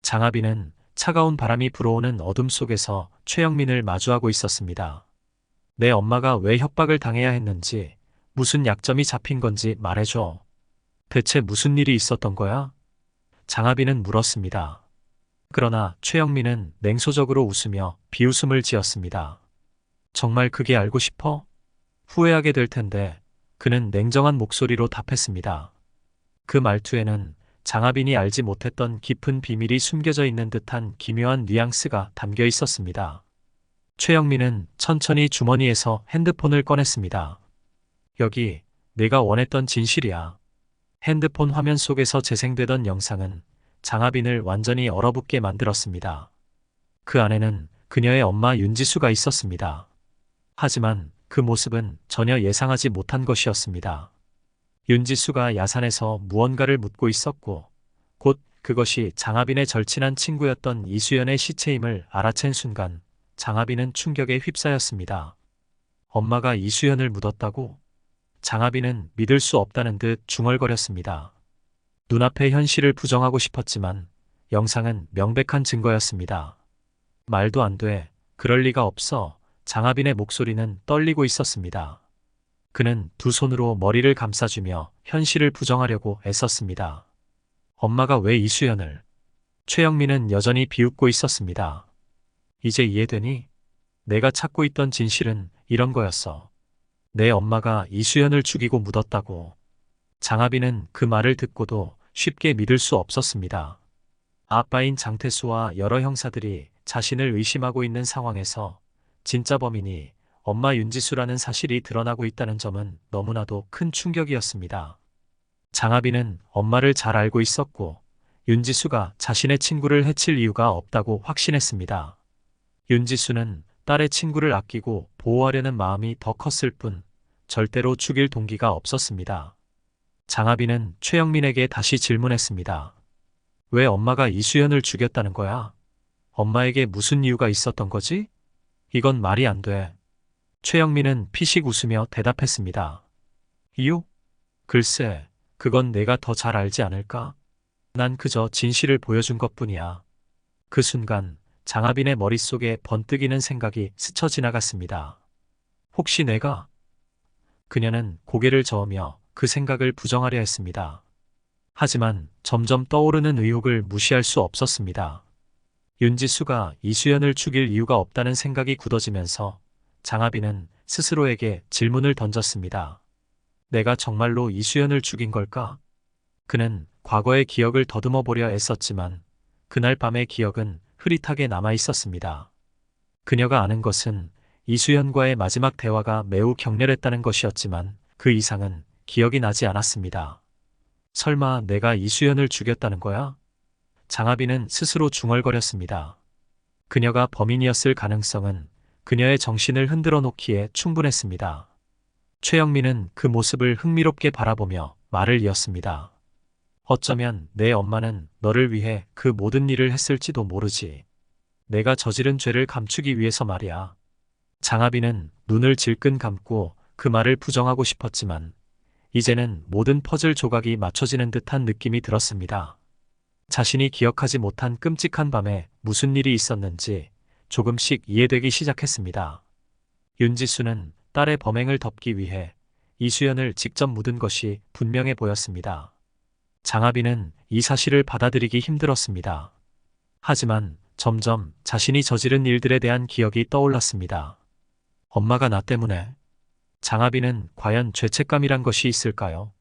장하빈은 차가운 바람이 불어오는 어둠 속에서 최영민을 마주하고 있었습니다. 내 엄마가 왜 협박을 당해야 했는지, 무슨 약점이 잡힌 건지 말해줘. 대체 무슨 일이 있었던 거야? 장하빈은 물었습니다. 그러나 최영민은 냉소적으로 웃으며 비웃음을 지었습니다. 정말 그게 알고 싶어? 후회하게 될 텐데. 그는 냉정한 목소리로 답했습니다. 그 말투에는 장하빈이 알지 못했던 깊은 비밀이 숨겨져 있는 듯한 기묘한 뉘앙스가 담겨 있었습니다. 최영민은 천천히 주머니에서 핸드폰을 꺼냈습니다. 여기, 내가 원했던 진실이야. 핸드폰 화면 속에서 재생되던 영상은 장하빈을 완전히 얼어붙게 만들었습니다. 그 안에는 그녀의 엄마 윤지수가 있었습니다. 하지만 그 모습은 전혀 예상하지 못한 것이었습니다. 윤지수가 야산에서 무언가를 묻고 있었고, 곧 그것이 장하빈의 절친한 친구였던 이수연의 시체임을 알아챈 순간 장하빈은 충격에 휩싸였습니다. 엄마가 이수연을 묻었다고? 장하빈은 믿을 수 없다는 듯 중얼거렸습니다. 눈앞의 현실을 부정하고 싶었지만 영상은 명백한 증거였습니다. 말도 안 돼. 그럴 리가 없어. 장하빈의 목소리는 떨리고 있었습니다. 그는 두 손으로 머리를 감싸주며 현실을 부정하려고 애썼습니다. 엄마가 왜 이수연을? 최영민은 여전히 비웃고 있었습니다. 이제 이해되니? 내가 찾고 있던 진실은 이런 거였어. 내 엄마가 이수연을 죽이고 묻었다고. 장하빈은 그 말을 듣고도 쉽게 믿을 수 없었습니다. 아빠인 장태수와 여러 형사들이 자신을 의심하고 있는 상황에서 진짜 범인이 엄마 윤지수라는 사실이 드러나고 있다는 점은 너무나도 큰 충격이었습니다. 장하빈은 엄마를 잘 알고 있었고 윤지수가 자신의 친구를 해칠 이유가 없다고 확신했습니다. 윤지수는 딸의 친구를 아끼고 보호하려는 마음이 더 컸을 뿐 절대로 죽일 동기가 없었습니다. 장하빈은 최영민에게 다시 질문했습니다. 왜 엄마가 이수연을 죽였다는 거야? 엄마에게 무슨 이유가 있었던 거지? 이건 말이 안 돼. 최영민은 피식 웃으며 대답했습니다. 이유? 글쎄, 그건 내가 더 잘 알지 않을까? 난 그저 진실을 보여준 것뿐이야. 그 순간 장하빈의 머릿속에 번뜩이는 생각이 스쳐 지나갔습니다. 혹시 내가? 그녀는 고개를 저으며 그 생각을 부정하려 했습니다. 하지만 점점 떠오르는 의혹을 무시할 수 없었습니다. 윤지수가 이수연을 죽일 이유가 없다는 생각이 굳어지면서 장하빈은 스스로에게 질문을 던졌습니다. 내가 정말로 이수연을 죽인 걸까? 그는 과거의 기억을 더듬어 보려 애썼지만 그날 밤의 기억은 흐릿하게 남아 있었습니다. 그녀가 아는 것은 이수연과의 마지막 대화가 매우 격렬했다는 것이었지만 그 이상은 기억이 나지 않았습니다. 설마 내가 이수연을 죽였다는 거야? 장하빈은 스스로 중얼거렸습니다. 그녀가 범인이었을 가능성은 그녀의 정신을 흔들어 놓기에 충분했습니다. 최영민은 그 모습을 흥미롭게 바라보며 말을 이었습니다. 어쩌면 내 엄마는 너를 위해 그 모든 일을 했을지도 모르지. 내가 저지른 죄를 감추기 위해서 말이야. 장하빈은 눈을 질끈 감고 그 말을 부정하고 싶었지만 이제는 모든 퍼즐 조각이 맞춰지는 듯한 느낌이 들었습니다. 자신이 기억하지 못한 끔찍한 밤에 무슨 일이 있었는지 조금씩 이해되기 시작했습니다. 윤지수는 딸의 범행을 덮기 위해 이수연을 직접 묻은 것이 분명해 보였습니다. 장하빈은 이 사실을 받아들이기 힘들었습니다. 하지만 점점 자신이 저지른 일들에 대한 기억이 떠올랐습니다. 엄마가 나 때문에. 장하빈은 과연 죄책감이란 것이 있을까요?